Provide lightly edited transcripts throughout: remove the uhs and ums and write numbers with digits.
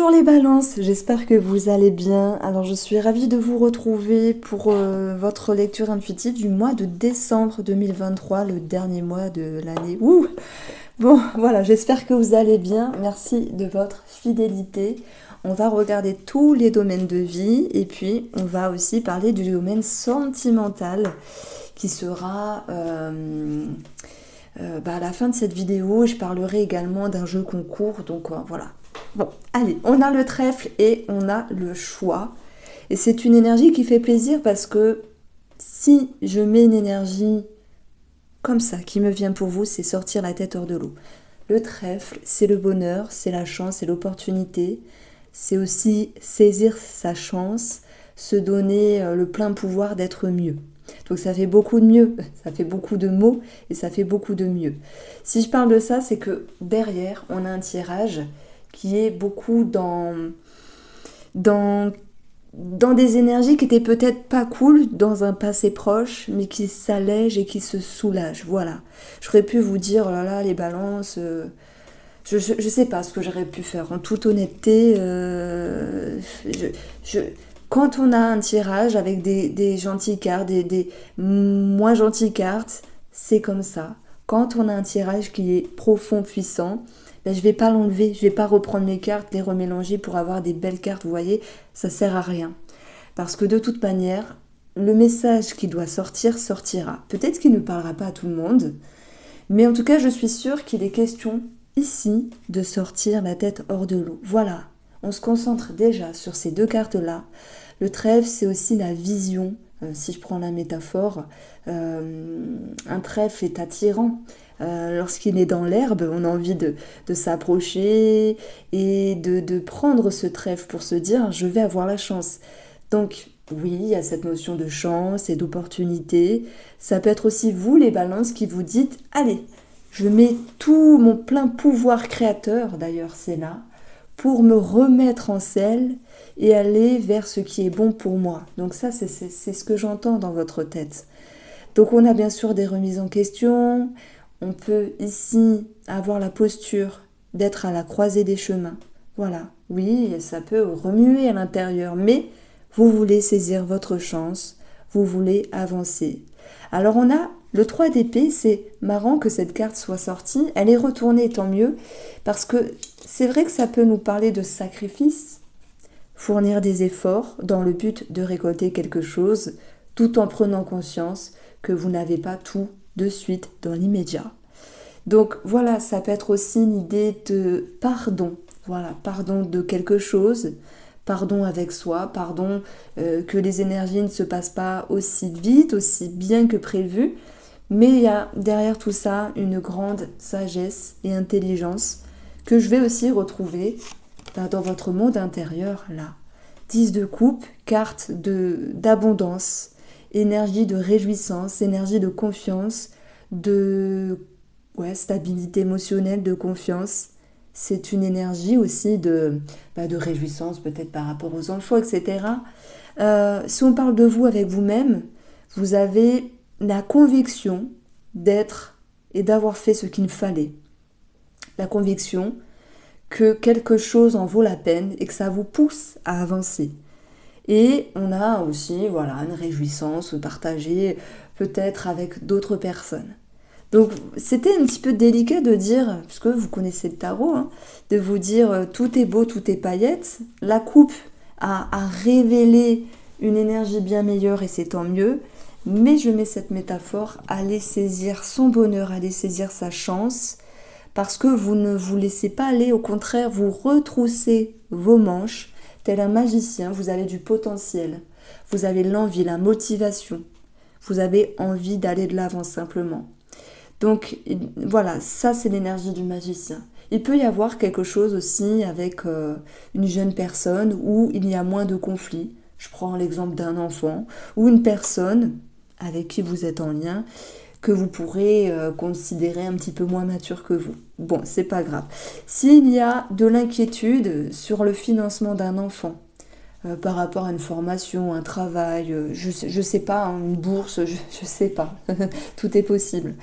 Bonjour les balances, j'espère que vous allez bien. Alors je suis ravie de vous retrouver pour votre lecture intuitive du mois de décembre 2023, le dernier mois de l'année. Ouh. Bon, voilà, j'espère que vous allez bien. Merci de votre fidélité. On va regarder tous les domaines de vie et puis on va aussi parler du domaine sentimental qui sera à la fin de cette vidéo. Je parlerai également d'un jeu concours, donc voilà. Bon, allez, on a le trèfle et on a le choix. Et c'est une énergie qui fait plaisir parce que si je mets une énergie comme ça qui me vient pour vous, c'est sortir la tête hors de l'eau. Le trèfle, c'est le bonheur, c'est la chance, c'est l'opportunité. C'est aussi saisir sa chance, se donner le plein pouvoir d'être mieux. Donc ça fait beaucoup de mieux, ça fait beaucoup de mots et ça fait beaucoup de mieux. Si je parle de ça, c'est que derrière, on a un tirage qui est beaucoup dans des énergies qui étaient peut-être pas cool dans un passé proche, mais qui s'allègent et qui se soulagent. Voilà. J'aurais pu vous dire, oh là là, les balances, je sais pas ce que j'aurais pu faire. En toute honnêteté, quand on a un tirage avec des gentilles cartes, des moins gentilles cartes, c'est comme ça. Quand on a un tirage qui est profond, puissant, ben, je ne vais pas l'enlever, je ne vais pas reprendre mes cartes, les remélanger pour avoir des belles cartes, vous voyez, ça ne sert à rien. Parce que de toute manière, le message qui doit sortir, sortira. Peut-être qu'il ne parlera pas à tout le monde, mais en tout cas, je suis sûre qu'il est question ici de sortir la tête hors de l'eau. Voilà, on se concentre déjà sur ces deux cartes-là. Le trèfle, c'est aussi la vision, si je prends la métaphore. Un trèfle est attirant. Lorsqu'il est dans l'herbe, on a envie de s'approcher et de prendre ce trèfle pour se dire je vais avoir la chance. Donc oui, il y a cette notion de chance et d'opportunité. Ça peut être aussi vous les balances qui vous dites allez, je mets tout mon plein pouvoir créateur, d'ailleurs c'est là, pour me remettre en selle et aller vers ce qui est bon pour moi. Donc ça c'est ce que j'entends dans votre tête. Donc on a bien sûr des remises en question. On peut ici avoir la posture d'être à la croisée des chemins. Voilà, oui, ça peut remuer à l'intérieur, mais vous voulez saisir votre chance, vous voulez avancer. Alors on a le 3 d'épée, c'est marrant que cette carte soit sortie, elle est retournée tant mieux, parce que c'est vrai que ça peut nous parler de sacrifice, fournir des efforts dans le but de récolter quelque chose, tout en prenant conscience que vous n'avez pas tout de suite dans l'immédiat. Donc voilà, ça peut être aussi une idée de pardon. Voilà, pardon de quelque chose, pardon avec soi, pardon que les énergies ne se passent pas aussi vite, aussi bien que prévu. Mais il y a derrière tout ça une grande sagesse et intelligence que je vais aussi retrouver dans votre monde intérieur là. 10 de coupe, carte d'abondance, énergie de réjouissance, énergie de confiance, de stabilité émotionnelle, de confiance. C'est une énergie aussi de réjouissance peut-être par rapport aux enfants, etc. Si on parle de vous avec vous-même, vous avez la conviction d'être et d'avoir fait ce qu'il fallait. La conviction que quelque chose en vaut la peine et que ça vous pousse à avancer. Et on a aussi une réjouissance partagée peut-être avec d'autres personnes. Donc c'était un petit peu délicat de dire, puisque vous connaissez le tarot, de vous dire tout est beau, tout est paillettes. La coupe a révélé une énergie bien meilleure et c'est tant mieux. Mais je mets cette métaphore, aller saisir son bonheur, aller saisir sa chance, parce que vous ne vous laissez pas aller, au contraire, vous retroussez vos manches, tel un magicien, vous avez du potentiel, vous avez l'envie, la motivation, vous avez envie d'aller de l'avant simplement. Donc voilà, ça c'est l'énergie du magicien. Il peut y avoir quelque chose aussi avec une jeune personne où il y a moins de conflits. Je prends l'exemple d'un enfant ou une personne avec qui vous êtes en lien que vous pourrez considérer un petit peu moins mature que vous. Bon, c'est pas grave. S'il y a de l'inquiétude sur le financement d'un enfant, par rapport à une formation, un travail, je sais pas, une bourse, je sais pas, tout est possible.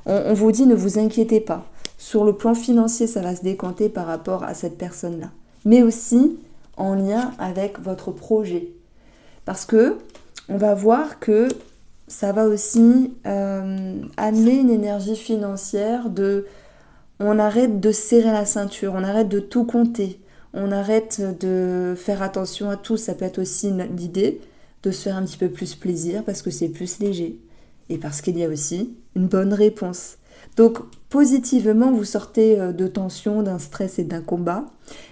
On vous dit ne vous inquiétez pas. Sur le plan financier, ça va se décanter par rapport à cette personne-là. mais aussi en lien avec votre projet. Parce que on va voir que ça va aussi amener une énergie financière de... On arrête de serrer la ceinture, on arrête de tout compter, on arrête de faire attention à tout. Ça peut être aussi l'idée de se faire un petit peu plus plaisir parce que c'est plus léger et parce qu'il y a aussi une bonne réponse. Donc positivement, vous sortez de tension, d'un stress et d'un combat,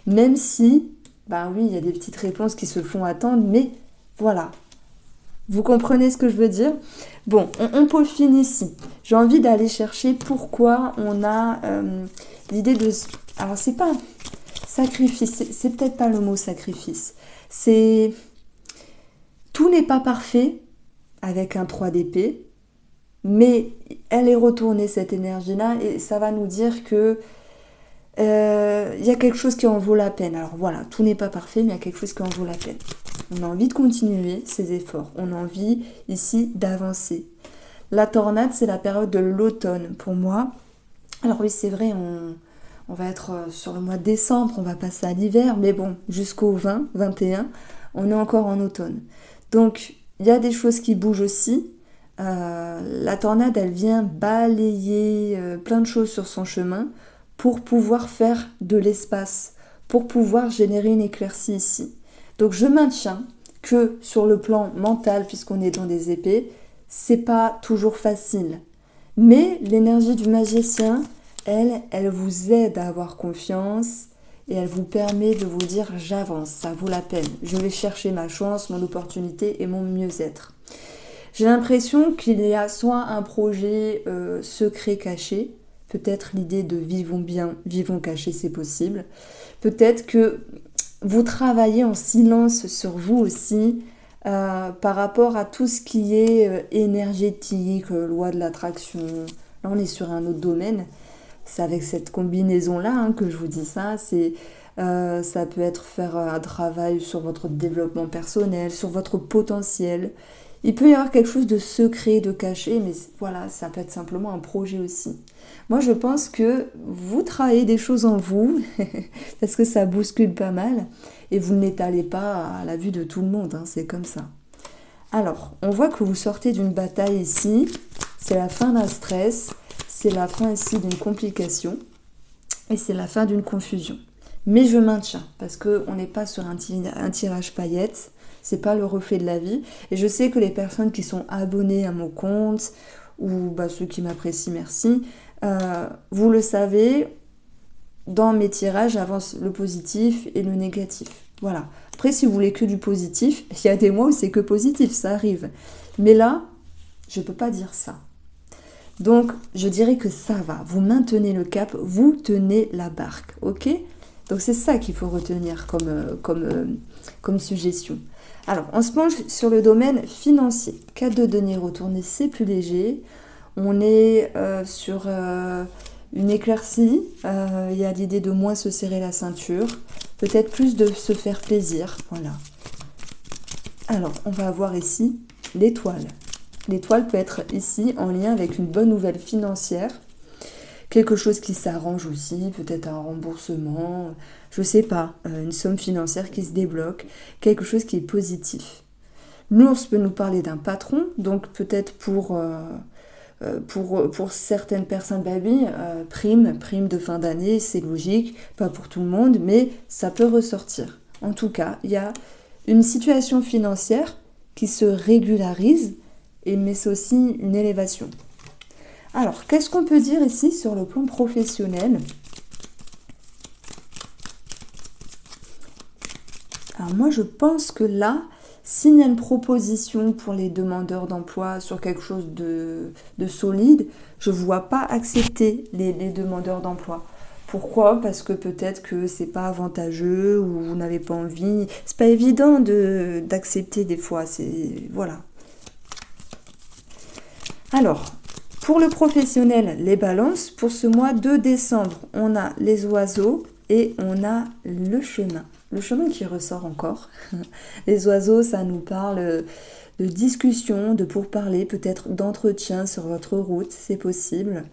même si, ben oui, il y a des petites réponses qui se font attendre, mais voilà. Vous comprenez ce que je veux dire? Bon, on peaufine ici. J'ai envie d'aller chercher pourquoi on a l'idée de... Alors, c'est pas sacrifice, c'est peut-être pas le mot sacrifice. C'est... Tout n'est pas parfait avec un 3 d'épée, mais elle est retournée, cette énergie-là, et ça va nous dire que y a quelque chose qui en vaut la peine. Alors voilà, tout n'est pas parfait, mais il y a quelque chose qui en vaut la peine. On a envie de continuer ces efforts. On a envie ici d'avancer. La tornade, c'est la période de l'automne pour moi. Alors oui, c'est vrai, on va être sur le mois de décembre, on va passer à l'hiver, mais bon, jusqu'au 20, 21, on est encore en automne. Donc, il y a des choses qui bougent aussi. La tornade, elle vient balayer plein de choses sur son chemin pour pouvoir faire de l'espace, pour pouvoir générer une éclaircie ici. Donc je maintiens que sur le plan mental, puisqu'on est dans des épées, c'est pas toujours facile. Mais l'énergie du magicien, elle vous aide à avoir confiance et elle vous permet de vous dire j'avance, ça vaut la peine. Je vais chercher ma chance, mon opportunité et mon mieux-être. J'ai l'impression qu'il y a soit un projet secret caché, peut-être l'idée de vivons bien, vivons cachés, c'est possible. Peut-être que vous travaillez en silence sur vous aussi par rapport à tout ce qui est énergétique, loi de l'attraction. Là, on est sur un autre domaine. C'est avec cette combinaison-là que je vous dis ça. Ça peut être faire un travail sur votre développement personnel, sur votre potentiel. Il peut y avoir quelque chose de secret, de caché, mais voilà, ça peut être simplement un projet aussi. Moi, je pense que vous travaillez des choses en vous, parce que ça bouscule pas mal, et vous ne l'étalez pas à la vue de tout le monde, c'est comme ça. Alors, on voit que vous sortez d'une bataille ici, c'est la fin d'un stress, c'est la fin ici d'une complication, et c'est la fin d'une confusion. Mais je maintiens, parce qu'on n'est pas sur un tirage paillettes, c'est pas le reflet de la vie. Et je sais que les personnes qui sont abonnées à mon compte, ou ceux qui m'apprécient, merci, vous le savez, dans mes tirages, j'avance le positif et le négatif. Voilà. Après, si vous voulez que du positif, il y a des mois où c'est que positif, ça arrive. Mais là, je ne peux pas dire ça. Donc, je dirais que ça va. Vous maintenez le cap, vous tenez la barque, ok? Donc, c'est ça qu'il faut retenir comme suggestion. Alors, on se penche sur le domaine financier. 4 de denier retourné, c'est plus léger. On est sur une éclaircie. Il y a l'idée de moins se serrer la ceinture. Peut-être plus de se faire plaisir. Voilà. Alors, on va avoir ici l'étoile. L'étoile peut être ici en lien avec une bonne nouvelle financière. Quelque chose qui s'arrange aussi, peut-être un remboursement, je sais pas, une somme financière qui se débloque, quelque chose qui est positif. L'ours peut nous parler d'un patron, donc peut-être pour certaines personnes, prime de fin d'année, c'est logique, pas pour tout le monde, mais ça peut ressortir. En tout cas, il y a une situation financière qui se régularise, mais c'est aussi une élévation. Alors, qu'est-ce qu'on peut dire ici sur le plan professionnel? Alors moi, je pense que là, s'il y a une proposition pour les demandeurs d'emploi sur quelque chose de solide, je ne vois pas accepter les demandeurs d'emploi. Pourquoi? Parce que peut-être que c'est pas avantageux ou vous n'avez pas envie. C'est pas évident d'accepter des fois. Voilà. Alors, pour le professionnel, les balances, pour ce mois de décembre, on a les oiseaux et on a le chemin. Le chemin qui ressort encore. Les oiseaux, ça nous parle de discussion, de pourparlers, peut-être d'entretien sur votre route, c'est possible.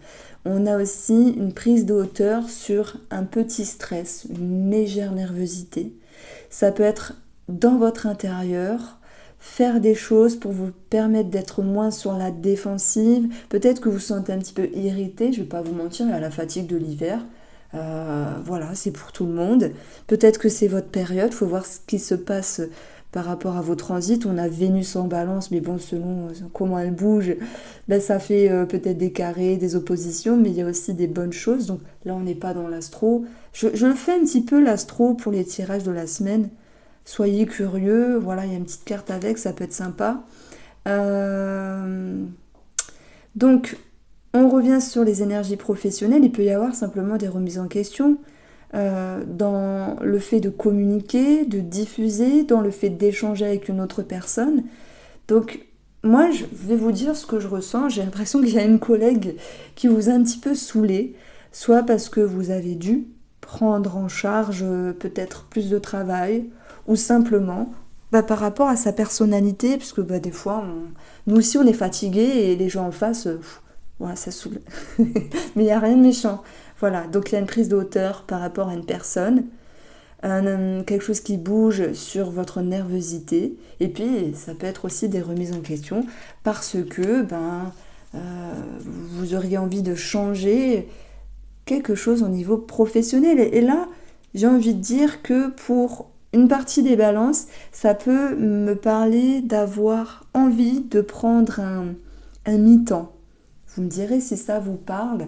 On a aussi une prise de hauteur sur un petit stress, une légère nervosité. Ça peut être dans votre intérieur, faire des choses pour vous permettre d'être moins sur la défensive. Peut-être que vous vous sentez un petit peu irrité, je ne vais pas vous mentir, il y a la fatigue de l'hiver. Voilà, c'est pour tout le monde. Peut-être que c'est votre période, il faut voir ce qui se passe par rapport à vos transits. On a Vénus en balance, mais bon, selon comment elle bouge, ben, ça fait peut-être des carrés, des oppositions, mais il y a aussi des bonnes choses. Donc là, on n'est pas dans l'astro. Je le fais un petit peu, l'astro, pour les tirages de la semaine. Soyez curieux, voilà, il y a une petite carte avec, ça peut être sympa. Donc, on revient sur les énergies professionnelles. Il peut y avoir simplement des remises en question dans le fait de communiquer, de diffuser, dans le fait d'échanger avec une autre personne. Donc, moi, je vais vous dire ce que je ressens. J'ai l'impression qu'il y a une collègue qui vous a un petit peu saoulé, soit parce que vous avez dû prendre en charge peut-être plus de travail, ou simplement par rapport à sa personnalité, parce que des fois, nous aussi, on est fatigué et les gens en face, voilà, ça saoule. Mais il n'y a rien de méchant. Voilà, donc il y a une prise de hauteur par rapport à une personne, quelque chose qui bouge sur votre nervosité, et puis ça peut être aussi des remises en question, parce que vous auriez envie de changer quelque chose au niveau professionnel. Et là, j'ai envie de dire que pour une partie des balances, ça peut me parler d'avoir envie de prendre un mi-temps. Vous me direz si ça vous parle.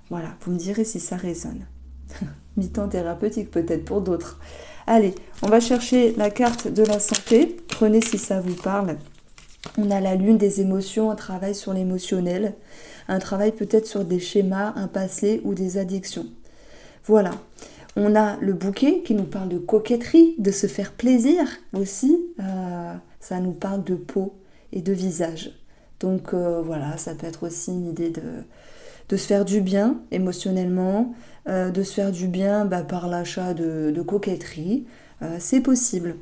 Voilà, vous me direz si ça résonne. Mi-temps thérapeutique peut-être pour d'autres. Allez, on va chercher la carte de la santé. Prenez si ça vous parle. On a la lune des émotions, un travail sur l'émotionnel, un travail peut-être sur des schémas, un passé ou des addictions. Voilà. On a le bouquet qui nous parle de coquetterie, de se faire plaisir aussi. Ça nous parle de peau et de visage. Donc voilà, ça peut être aussi une idée de se faire du bien émotionnellement, de se faire du bien par l'achat de coquetterie. C'est possible.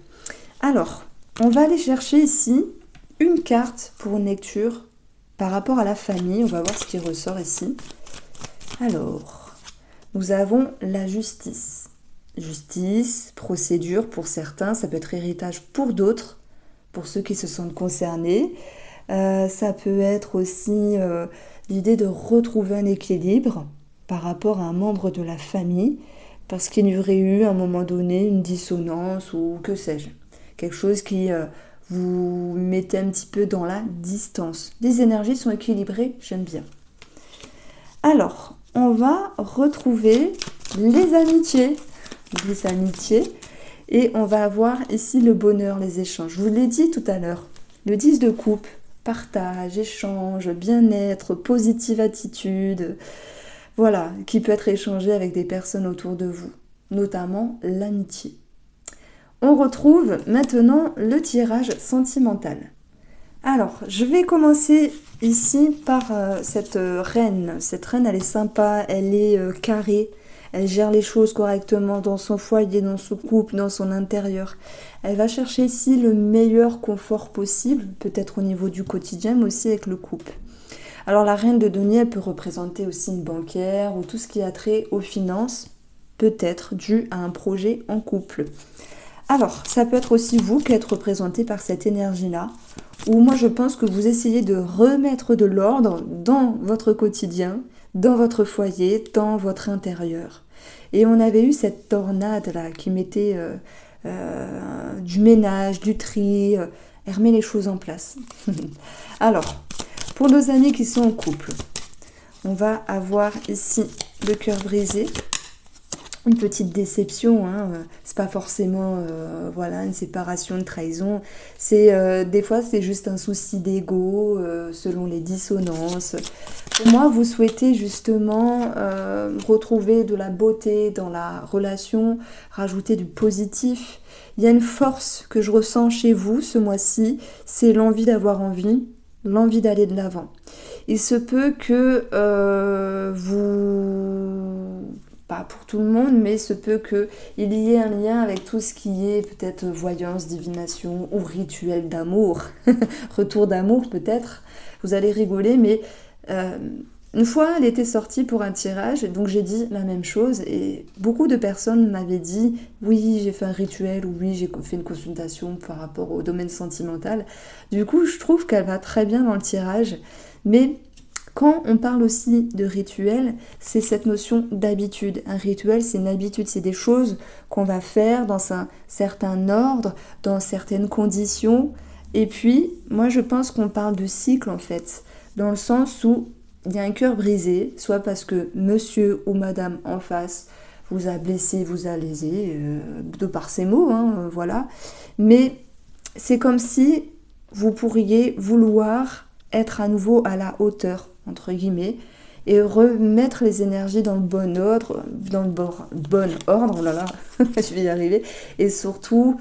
Alors, on va aller chercher ici une carte pour une lecture par rapport à la famille. On va voir ce qui ressort ici. Alors, nous avons la justice. Justice, procédure pour certains, ça peut être héritage pour d'autres, pour ceux qui se sentent concernés. Ça peut être aussi l'idée de retrouver un équilibre par rapport à un membre de la famille, parce qu'il y aurait eu à un moment donné une dissonance ou que sais-je. Quelque chose qui vous mettez un petit peu dans la distance. Les énergies sont équilibrées, j'aime bien. Alors, on va retrouver les amitiés. Les amitiés. Et on va avoir ici le bonheur, les échanges. Je vous l'ai dit tout à l'heure. Le 10 de coupe, partage, échange, bien-être, positive attitude. Voilà, qui peut être échangé avec des personnes autour de vous. Notamment l'amitié. On retrouve maintenant le tirage sentimental. Alors, je vais commencer ici par cette reine. Cette reine, elle est sympa, elle est carrée, elle gère les choses correctement dans son foyer, dans son couple, dans son intérieur. Elle va chercher ici le meilleur confort possible, peut-être au niveau du quotidien, mais aussi avec le couple. Alors, la reine de denier, elle peut représenter aussi une banquière ou tout ce qui a trait aux finances, peut-être dû à un projet en couple. Alors, ça peut être aussi vous qui êtes représenté par cette énergie-là, où moi je pense que vous essayez de remettre de l'ordre dans votre quotidien, dans votre foyer, dans votre intérieur. Et on avait eu cette tornade-là qui mettait du ménage, du tri, elle remet les choses en place. Alors, pour nos amis qui sont en couple, on va avoir ici le cœur brisé. Une petite déception, c'est pas forcément une séparation, une trahison. Des fois c'est juste un souci d'ego selon les dissonances. Pour moi, vous souhaitez justement retrouver de la beauté dans la relation, rajouter du positif. Il y a une force que je ressens chez vous ce mois-ci, c'est l'envie d'avoir envie, l'envie d'aller de l'avant. Il se peut que vous pas pour tout le monde, mais se peut qu'il y ait un lien avec tout ce qui est peut-être voyance, divination ou rituel d'amour. Retour d'amour peut-être. Vous allez rigoler, mais une fois elle était sortie pour un tirage, donc j'ai dit la même chose et beaucoup de personnes m'avaient dit oui j'ai fait un rituel ou oui j'ai fait une consultation par rapport au domaine sentimental. Du coup je trouve qu'elle va très bien dans le tirage, mais quand on parle aussi de rituel, c'est cette notion d'habitude. Un rituel, c'est une habitude, c'est des choses qu'on va faire dans un certain ordre, dans certaines conditions. Et puis, moi, je pense qu'on parle de cycle, en fait, dans le sens où il y a un cœur brisé, soit parce que monsieur ou madame en face vous a blessé, vous a lésé, de par ses mots, hein, voilà. Mais c'est comme si vous pourriez vouloir être à nouveau à la hauteur, entre guillemets, et remettre les énergies dans le bon ordre, oh là là, je vais y arriver, et surtout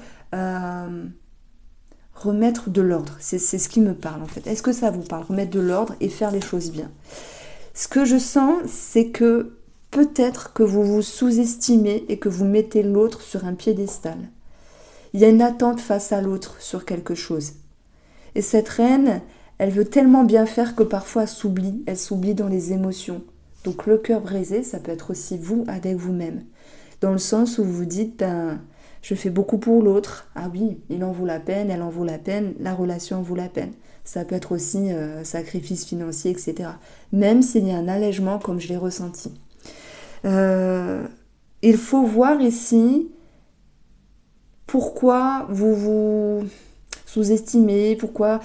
remettre de l'ordre, c'est ce qui me parle en fait. Est-ce que ça vous parle, remettre de l'ordre et faire les choses bien? Ce que je sens, c'est que peut-être que vous vous sous-estimez et que vous mettez l'autre sur un piédestal. Il y a une attente face à l'autre sur quelque chose. Et cette reine, elle veut tellement bien faire que parfois elle s'oublie dans les émotions. Donc le cœur brisé, ça peut être aussi vous avec vous-même. Dans le sens où vous vous dites, je fais beaucoup pour l'autre. Ah oui, il en vaut la peine, elle en vaut la peine, la relation en vaut la peine. Ça peut être aussi sacrifice financier, etc. Même s'il y a un allègement comme je l'ai ressenti. Il faut voir ici pourquoi vous vous sous-estimez, pourquoi...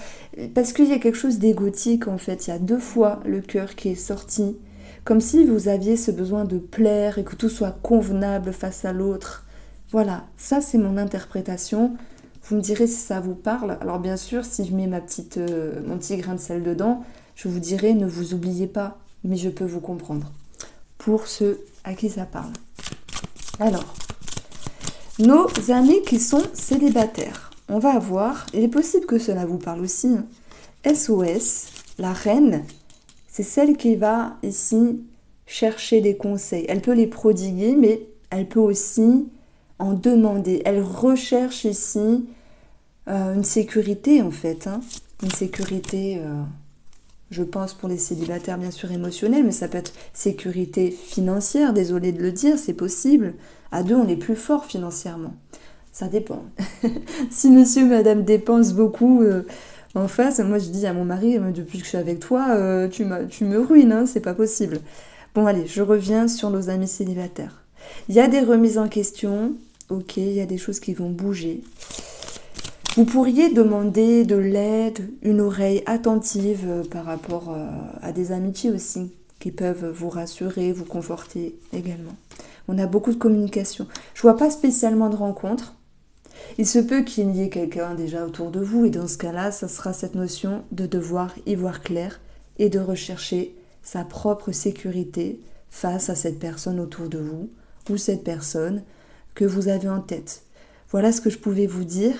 Parce qu'il y a quelque chose d'égotique en fait. Il y a 2 fois le cœur qui est sorti. Comme si vous aviez ce besoin de plaire et que tout soit convenable face à l'autre. Voilà, ça c'est mon interprétation. Vous me direz si ça vous parle. Alors bien sûr, si je mets mon petit grain de sel dedans, je vous dirai ne vous oubliez pas. Mais je peux vous comprendre. Pour ceux à qui ça parle. Alors, nos amis qui sont célibataires. On va avoir, il est possible que cela vous parle aussi, SOS, la reine, c'est celle qui va ici chercher des conseils. Elle peut les prodiguer, mais elle peut aussi en demander. Elle recherche ici une sécurité en fait. Une sécurité, je pense pour les célibataires bien sûr émotionnelle, mais ça peut être sécurité financière, désolé de le dire, c'est possible. À 2, on est plus fort financièrement. Ça dépend. Si monsieur ou madame dépense beaucoup en face, moi je dis à mon mari, depuis que je suis avec toi, tu me ruines, hein, c'est pas possible. Bon allez, je reviens sur nos amis célibataires. Il y a des remises en question, ok, il y a des choses qui vont bouger. Vous pourriez demander de l'aide, une oreille attentive par rapport à des amitiés aussi, qui peuvent vous rassurer, vous conforter également. On a beaucoup de communication. Je vois pas spécialement de rencontres. Il se peut qu'il y ait quelqu'un déjà autour de vous et dans ce cas-là, ça sera cette notion de devoir y voir clair et de rechercher sa propre sécurité face à cette personne autour de vous ou cette personne que vous avez en tête. Voilà ce que je pouvais vous dire.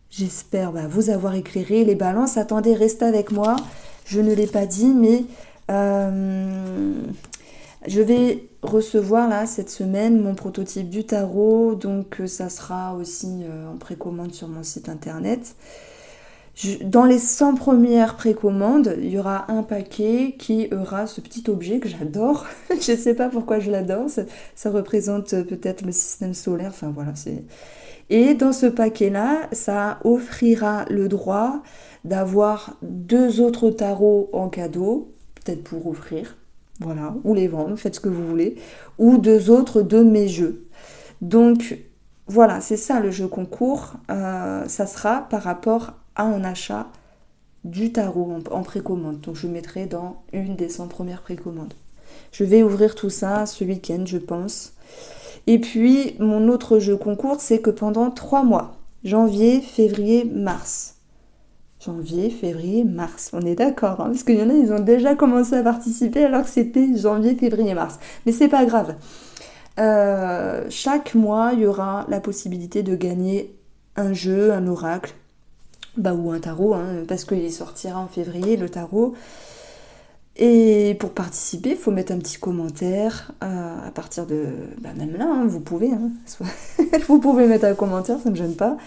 J'espère vous avoir éclairé. Les balances, attendez, restez avec moi. Je ne l'ai pas dit, mais je vais recevoir là cette semaine mon prototype du tarot, donc ça sera aussi en précommande sur mon site internet. Dans les 100 premières précommandes, il y aura un paquet qui aura ce petit objet que j'adore. Je ne sais pas pourquoi je l'adore, ça représente peut-être le système solaire, enfin voilà. Et dans ce paquet-là, ça offrira le droit d'avoir 2 autres tarots en cadeau, peut-être pour offrir. Voilà, ou les vendre, faites ce que vous voulez, ou 2 autres de mes jeux. Donc voilà, c'est ça le jeu concours, ça sera par rapport à un achat du tarot en précommande. Donc je mettrai dans une des 100 premières précommandes. Je vais ouvrir tout ça ce week-end, je pense. Et puis mon autre jeu concours, c'est que pendant 3 mois, janvier, février, mars, janvier, février, mars. On est d'accord, hein, parce qu'il y en a, ils ont déjà commencé à participer alors que c'était janvier, février, mars. Mais c'est pas grave. Chaque mois, il y aura la possibilité de gagner un jeu, un oracle, ou un tarot, hein, parce qu'il sortira en février, le tarot. Et pour participer, il faut mettre un petit commentaire à partir de... Bah même là, hein, vous pouvez. Hein, vous pouvez mettre un commentaire, ça ne me gêne pas.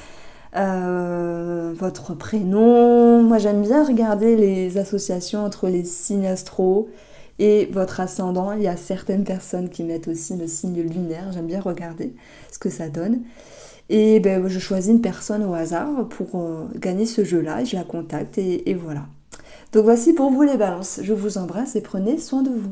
Votre prénom. Moi, j'aime bien regarder les associations entre les signes astro et votre ascendant. Il y a certaines personnes qui mettent aussi le signe lunaire. J'aime bien regarder ce que ça donne. Et ben, je choisis une personne au hasard pour gagner ce jeu-là. Je la contacte et voilà. Donc voici pour vous les balances. Je vous embrasse et prenez soin de vous.